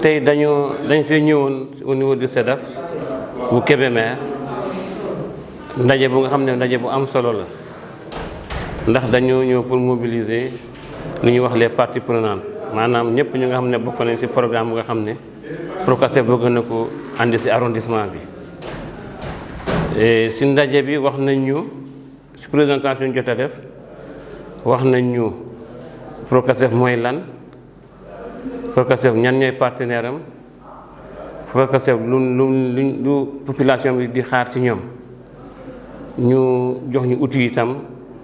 tey dañ fi ñëwoon au niveau du SEDAF bu Kébémer ndaje bu nga xam ne ndaje bu am solo la ndax dañoo ñëw pour mobiliser li ñuy wax les parties prenantes maanaam ñëpp ñu nga xam ne bokk nañ ci programme bu nga xam ne Procasef bëgg na ko andi ci arrondissement bi. ci ndaje bi wax nañ ñu ci présentation ñu jot a def wax nañ ñu Procasef mooy lan, Procasef ñan ñooy partenaire am, Procasef lu population bi di xaar ci ñoom, ñu jox ñu outil itam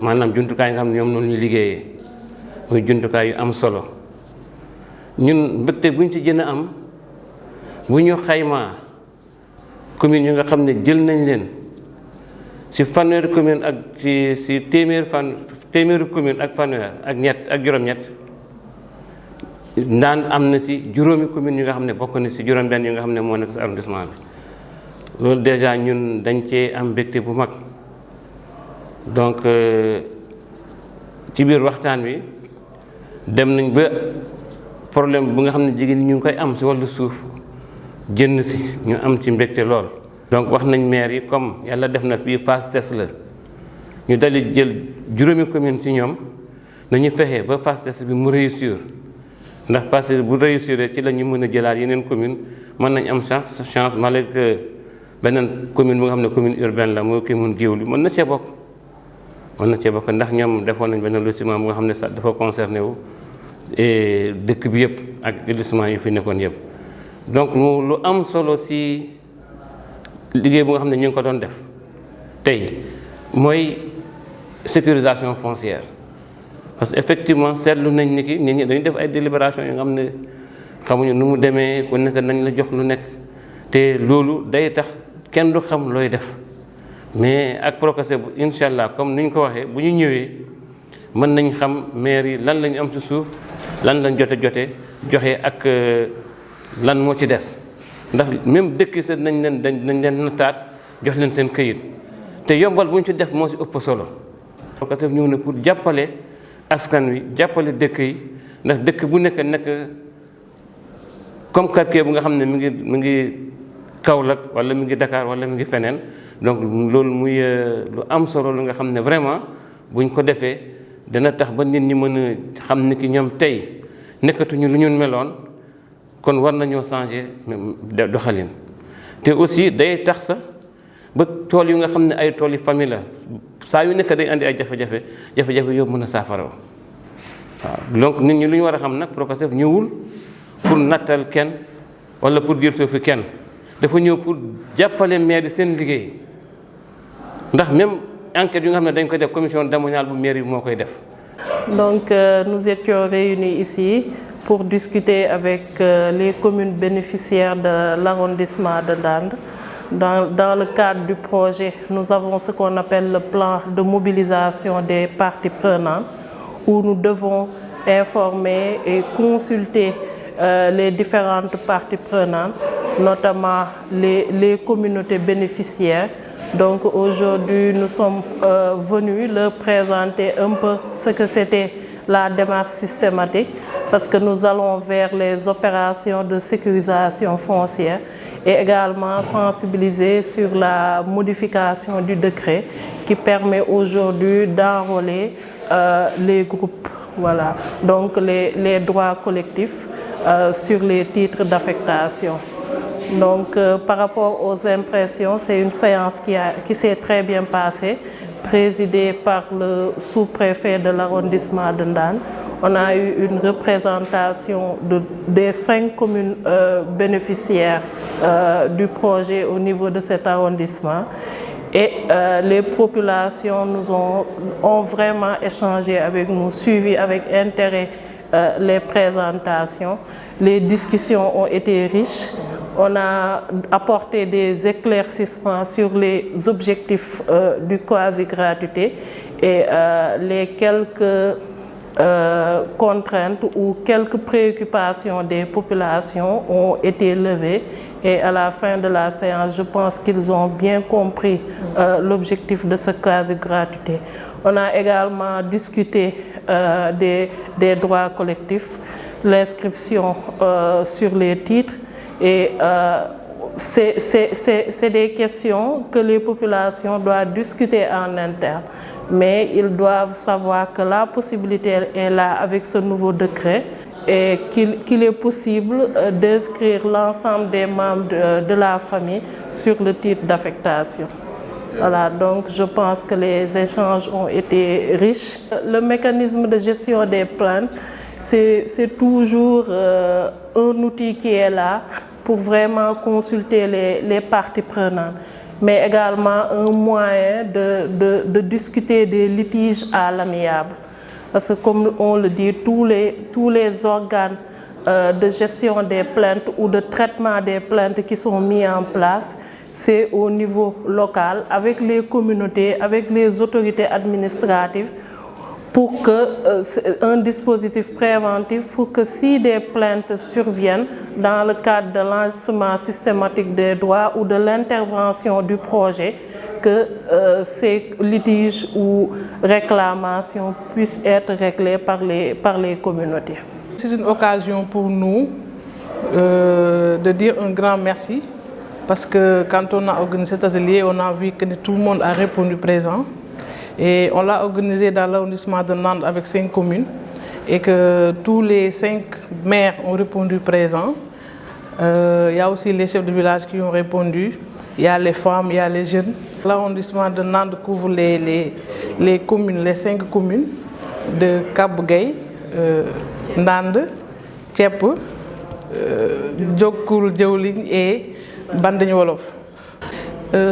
maanaam jumtukaay nga xam ne ñoom noonu ñuy liggéeyee muy jumtukaay yu am solo. ñun mbégte buñ ci gën a am bu ñu xaymaa commune yi nga xam ne jël nañ leen ci fanweeri commune ak ci téeméeri commune ak fanweer ak ñett ak juróom-ñett ndaan am na ci juróomi commune yi nga xam ne bokk na ci juróom-benn yi nga xam ne moo nekk ci arrondissement bi. loolu déjà ñun dañ cee am mbégte bu mag. donc ci biir waxtaan wi dem nañ ba problème bu nga xam ne jigéen ñi ñu ngi koy am ci wàllu suuf jënd ci ñu am ci mbégte lool. donc wax nañ maire yi comme yàlla def na fii phase test la ñu dali jël juróomi commune ci ñoom nañu fexe ba phase test bi mu réussir ndax parce que bu réussir ci la ñu mën a jëlaat yeneen commune mën nañ am chance malgré que beneen commune bu nga xam ne commune urbaine la mooy commune Géoul mën na cee bokk. Ndax ñoom defoon nañ benn lotissement bu nga xam ne sax dafa concerné wu dëkk bi yëpp ak lotissement yi fi nekkoon yëpp. donc lu am solo ci liggéey bu nga xam ne ñu ngi ko doon def tey mooy sécurisation foncière parce que effectivement seetlu nañ ni ki nit ñi dañu def ay délibération yu nga xam ne xamuñu nu mu demee ku nekk nañ la jox lu nekk te loolu day tax kenn du xam looy def. mais ak Procasef bu incha allah comme ni ñu ko waxee bu ñu ñëwee mën nañ xam maire yi lan lañu am ci suuf lan lañ joxe ak lan moo ci des ndax même dëkk sa nañ leen nattaat jox leen seen këyit te yombal bu ñu ci def moo ci ëpp solo. Procasef ñëw na pour jàppale askan wi jàppale dëkk yi ndax dëkk bu nekk comme quartier bu nga xam ne mi ngi Kaolack wala mi ngi Dakar wala mi ngi feneen. donc loolu muy lu am solo lu nga xam ne vraiment buñ ko defee dana tax ba nit ñi mën a xam ni ki ñoom tey nekkatuñu lu ñu meloon kon war nañoo changer doxalin. te aussi day tax sax ba tool yu nga xam ne ay tool yi famille la saa yu nekk day andi ay jafe-jafe yow mën a saafara waaw. donc nit ñi lu ñu war a xam nag Procasef ñëwul pour nattal kenn wala pour diir fi kenn dafa ñëw pour jàppale maire yi seen liggéey. ndax même enquête yu nga xam ne dañ koy def commission domaniale bu mairie bi moo koy def. Donc nous étions réunis ici pour discuter avec les communes bénéficiaires de l'arrondissement de Ndande. Dans le cadre du projet, nous avons ce qu'on appelle le plan de mobilisation des parties prenantes où nous devons informer et consulter les différentes parties prenantes, notamment les communautés bénéficiaires. Donc aujourd'hui, nous sommes venus leur présenter un peu ce que c'était la démarche systématique parce que nous allons vers les opérations de sécurisation foncière et également sensibiliser sur la modification du décret qui permet aujourd'hui d'enrôler les groupes, voilà, donc les droits collectifs sur les titres d'affectation. Donc par rapport aux impressions, c'est une séance qui s'est très bien passée, présidée par le sous-préfet de l'arrondissement de Ndande. On a eu une représentation des 5 communes bénéficiaires du projet au niveau de cet arrondissement. Et les populations ont vraiment échangé avec nous, suivi avec intérêt les présentations. Les discussions ont été riches. On a apporté des éclaircissements sur les objectifs du quasi-gratuité et les quelques contraintes ou quelques préoccupations des populations ont été levées. Et à la fin de la séance, je pense qu'ils ont bien compris l'objectif de ce quasi-gratuité. On a également discuté des droits collectifs. l'inscription sur les titres et c'est des questions que les populations doivent discuter en interne. Mais ils doivent savoir que la possibilité est là avec ce nouveau décret et qu'il est possible d'inscrire l'ensemble des membres de la famille sur le titre d'affectation. Voilà, donc je pense que les échanges ont été riches. Le mécanisme de gestion des plaintes, c'est toujours un outil qui est là pour vraiment consulter les parties prenantes, mais également un moyen de discuter des litiges à l'amiable. Parce que comme on le dit, tous les organes de gestion des plaintes ou de traitement des plaintes qui sont mis en place, c'est au niveau local, avec les communautés, avec les autorités administratives, pour que un dispositif préventif pour que si des plaintes surviennent dans le cadre de l'enregistrement systématique des droits ou de l'intervention du projet, que ces litiges ou réclamations puissent être réglés par les communautés. C'est une occasion pour nous de dire un grand merci, parce que quand on a organisé cet atelier, on a vu que tout le monde a répondu présent. Et on l'a organisé dans l'arrondissement de Nantes avec 5 communes et que tous les 5 maires ont répondu présent. Il y a aussi les chefs de village qui ont répondu, il y a les femmes, il y a les jeunes. L'arrondissement de Nantes couvre les communes, les 5 communes de Kabou-Gueye, Ndande, Thiep, Diokoul, Diaouling et Bandeng Wolof.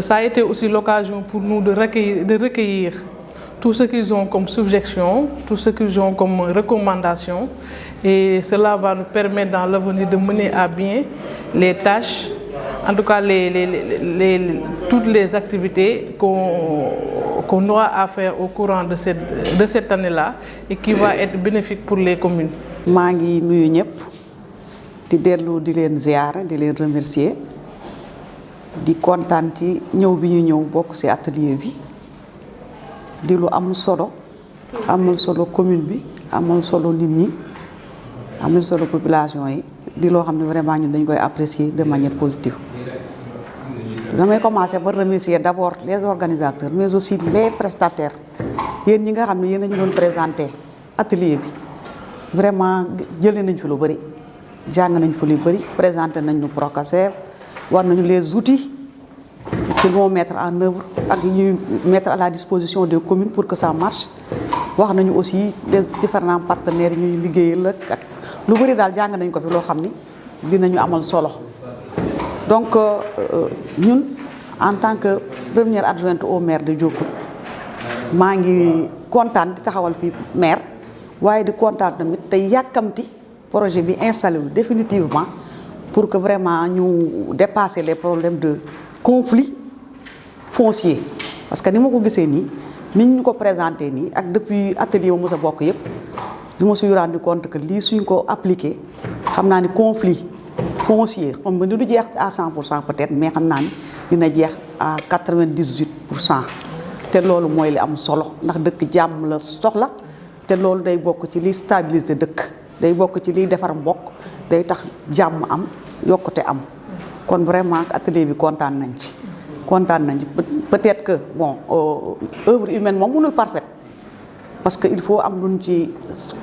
Ça a été aussi l'occasion pour nous de recueillir tout ce qu'ils ont comme suggestions, tout ce qu'ils ont comme recommandations, et cela va nous permettre dans l'avenir de mener à bien les tâches, en tout cas toutes les activités qu'on aura à faire au courant de cette année-là et qui va être bénéfique pour les communes. maa ngi nuyu ñëpp di dellu di leen ziyaara di leen remercier di kontaan ci ñëw bi ñu ñëw bokk ci atelier bi di lu am solo commune bi amal solo nit ñi amal solo population yi di loo xam ne vraiment ñun dañ koy apprécier de manière positive. damay commencer par remercier d'abord les organisateurs mais aussi les prestataires yéen ñi nga xam ne yéen a ñu doon présenter atelier bi vraiment jëlee nañ fi lu bari jàng nañ fi lu bari présenter nañ ñu Procasef war nañu les outils qu'ils vont mettre en œuvre ak ñuy mettre à la disposition des communes pour que ça marche wax nañu aussi les différents partenaires yi ñuy liggéeyal ak lu bari daal jàng nañ ko fi loo xam ni dinañu amal solo. Donc ñun en tant que première adjointe au maire de Diokoul maa ngi kontaan di taxawal fi maire waaye di kontaan tamit tey yàkkamti projet bi installé wu définitivement pour que vraiment ñu dépasser les problèmes de conflit foncier. Parce que ni ma ko gisee nii ni ñu ko présenté nii ak depuis atelier bu mos a bokk yëpp je me suis rendu compte que lii suñ ko appliqué xam naa ni conflit foncier xam nga ni du jeex à 100% peut-être mais xam naa ni dina jeex à 98%. te loolu mooy li am solo ndax dëkk jàmm la soxla te loolu day bokk ci liy stabiliser dëkk day bokk ci liy defar mbokk day tax jàmm am yokkute am kon vraiment atelier bi kontaan nañ ci peut-être que bon œuvre humaine moom mënul parfaite parce que il faut am luñ ci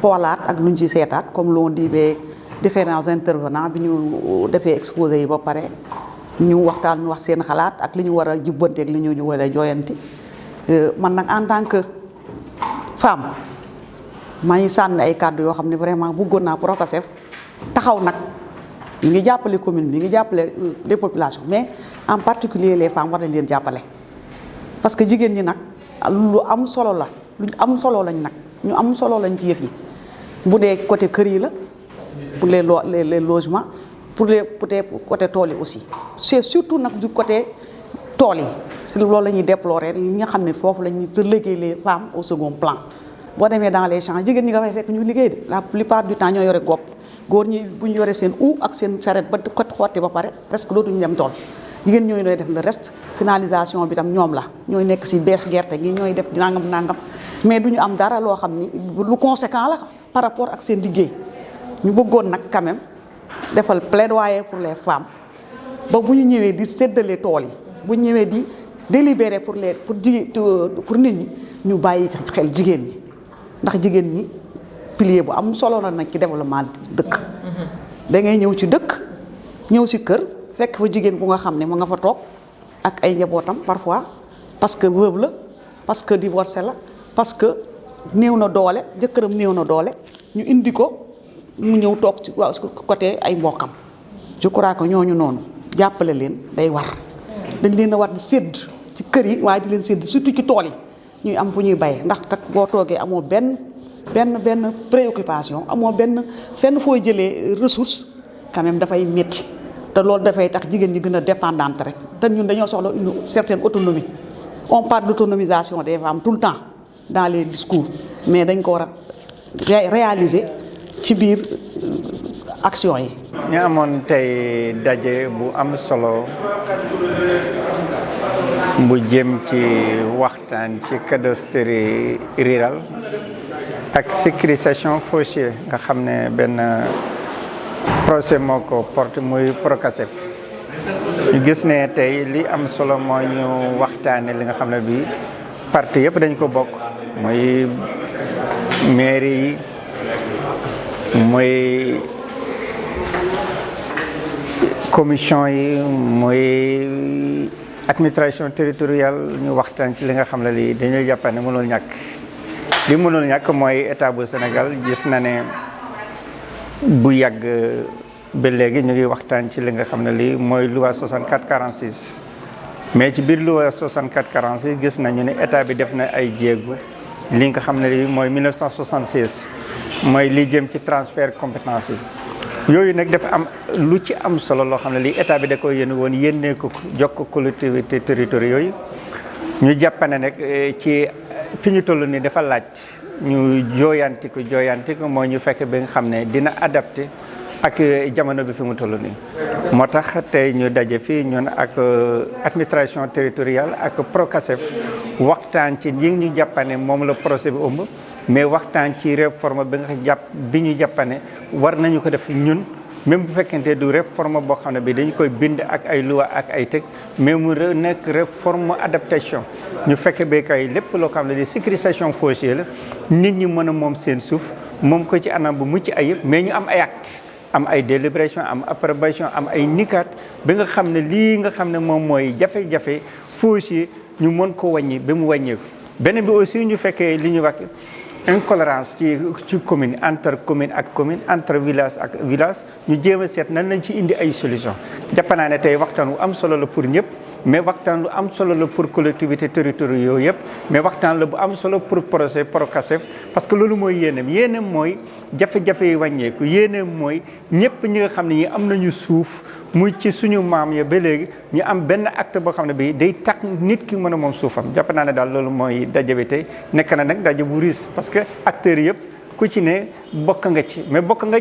xoolaat ak luñ ci seetaat comme l'on dit les différents intervenants bi ñu defee exposé yi ba pare ñu waxtaan ñu wax seen xalaat ak li ñu war a jubbante ak li ñu war a jooyanti man nag en tant que femme maa ngi sànni ay kàddu yoo xam ne vraiment bëggoon naa Procasef taxaw nag ñu ngi jàppale commune bi ñu ngi jàppale les populations mais en particulier les femmes war nañ leen jàppale parce que jigéen ñi nag lu am solo la lu am solo lañ nag ñu am solo lañ ci yëf yi bu dee côté kër yi la pour les logements pour côté tool yi aussi c'est surtout nag du côté tool yi si loolu la ñuy déplorer li nga xam ne foofu la ñuy reléguer les femmes au second plan. boo demee dans les champs jigéen ñi nga fay fekk ñu liggéey de la plupart du temps ñoo yore gopp góor ñi bu ñu yoree seen ak seen charrette ba xotti ba pare presque dootuñu dem tool jigéen ñooy doy def le reste finalisation bi tam ñoom la ñooy nekk si bees gerte gi ñooy def nangam mais duñu am dara loo xam ni lu conséquent la par rapport ak seen liggéey ñu bëggoon nag quand même defal plaidoyer pour les femmes ba bu ñu ñëwee di séddale tool yi bu ñu ñëwee di délibérer pour nit ñi ñu bàyyi xel jigéen ñi ndax jigéen ñi pilier bu am solo la nag ci développement dëkk. da ngay ñëw ci dëkk ñëw ci kër fekk fa jigéen bu nga xam ne mu nga fa toog ak ay njabootam parfois parce que veuve la parce que divorcé la parce que néew na doole jëkkëram néew na doole ñu indi ko mu ñëw toog ci côté ay mbokkam je crois que ñooñu noonu jàppale leen day war dañ leen a war di sédd ci kër yi waaye di leen sédd surtout ci tool yi ñuy am fu ñuy bay ndax tak boo toogee amoo benn préoccupation amoo benn fenn fooy jëlee ressource quand même dafay métti te loolu dafay tax jigéen ñi gën a dépendante rek te ñun dañoo soxla une certaine autonomie on parle d'autonomisation des femmes tout le temps dans les discours mais dañ ko war a réaliser ci biir action yi. ñu amoon tey daje bu am solo bu jëm ci waxtaan ci cadastre rural ak sécurisation foncière nga xam ne benn projet moo ko porte muy Procasef ñu gis ne tey li am solo mooy ñu waxtaane li nga xam ne bi parti yëpp dañ ko bokk muy mairie yi muy commission yi muy administration territoriale ñu waxtaan ci li nga xam ne lii dañuy jàpp ne mënul ñàkk li mënul ñàkk mooy état bu Sénégal gis na ne bu yàgg ba léegi ñu ngi waxtaan ci li nga xam ne lii mooy loi 64/46 mais ci biir loi 64/46 gis nañu ne état bi def na ay jéego li nga xam ne lii mooy 1976 mooy li jëm ci transfert compétence yi yooyu nag dafa am lu ci am solo loo xam ne lii état bi da koy yéene woon yénnee ko jokk collectivité territoriales yooyu ñu jàppane nag ci fi ñu toll nii dafa laaj ñu jooyanti ko mooy ñu fekk ba nga xam ne dina adapté ak jamono bi fi mu toll nii. moo tax tey ñu daje fii ñun ak administration territoriale ak Procasef waxtaan ci ñi ñu jàppane moom la projet bi ëmb mais waxtaan ci réforme bi ñu jàppane war nañu ko def ñun même bu fekkente du réforme boo xam ne bi dañu koy bind ak ay loi ak ay teg mais mu nekk réforme adaptation ñu fekk ba kay lépp loo xam ne di sécurisation foncière la nit ñi mën a moom seen suuf moom ko ci anam bu mucc ayib mais ñu am ay acte am ay délibération am approbation am ay nikat ba nga xam ne lii nga xam ne moom mooy jafe-jafe foncier ñu mën ko wàññi ba mu wàññeeku. beneen bi aussi ñu fekkee li ñu wax incohérence ci commune entre commune ak commune entre village ak village ñu jéem a seet nan lañ ci indi ay solution jàpp naa ne tey waxtaan wu am solo la pour ñëpp mais waxtaan lu am solo la pour collectivité territoriale yooyu yëpp mais waxtaan la bu am solo pour projet Procasef parce que loolu mooy yéeneem mooy jafe-jafe yi wàññeeku yéeneem mooy ñëpp ñi nga xam ne ñi am nañu suuf muy ci suñu maam ya ba léegi ñu am benn acte boo xam ne bi day tax nit ki mën a moom suufam jàpp naa ne daal loolu mooy daje bi tey nekk na nag daje bu riis parce que acteurs yëpp ku ci ne bokk nga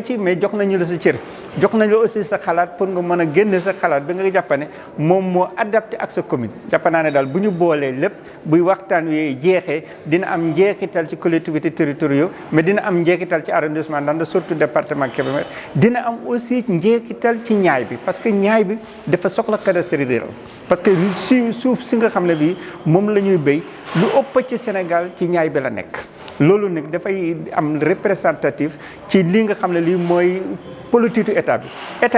ci mais jox nañu la sa cër jox nañu la aussi sa xalaat pour nga mën a génne sa xalaat bi nga jàpp ne moom moo adapté ak sa commune jàpp naa ne daal bu ñu boolee lépp buy waxtaan wi jeexee dina am njeexital ci collectivité territoriale mais dina am njeexital ci arrondissement Ndande surtout département Kébémer dina am aussi njeexital ci ñaay bi parce que ñaay bi dafa soxla cadastre rural parce que suuf si nga xam ne bii moom la ñuy béy lu ëpp ci Sénégal ci ñaay bi la nekk loolu nag dafay am représentatif ci li nga xam ne lii mooy politique état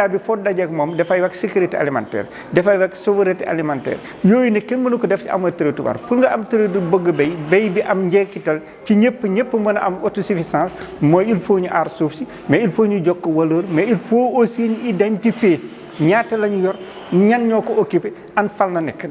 bi foo dajeek moom dafay wax sécurité alimentaire dafay wax souveraineté alimentaire yooyu ne kenn mënu ko def ci am territoire pour nga am territoire bëgg béy bi am njeekital ci ñëpp mën a am autosuffisance mooy il faut ñu aar suuf si mais il faut ñu jokk valeur mais il faut aussi ñu identifier ñaata la ñu yor ñan ñoo ko occupé an fal na nekk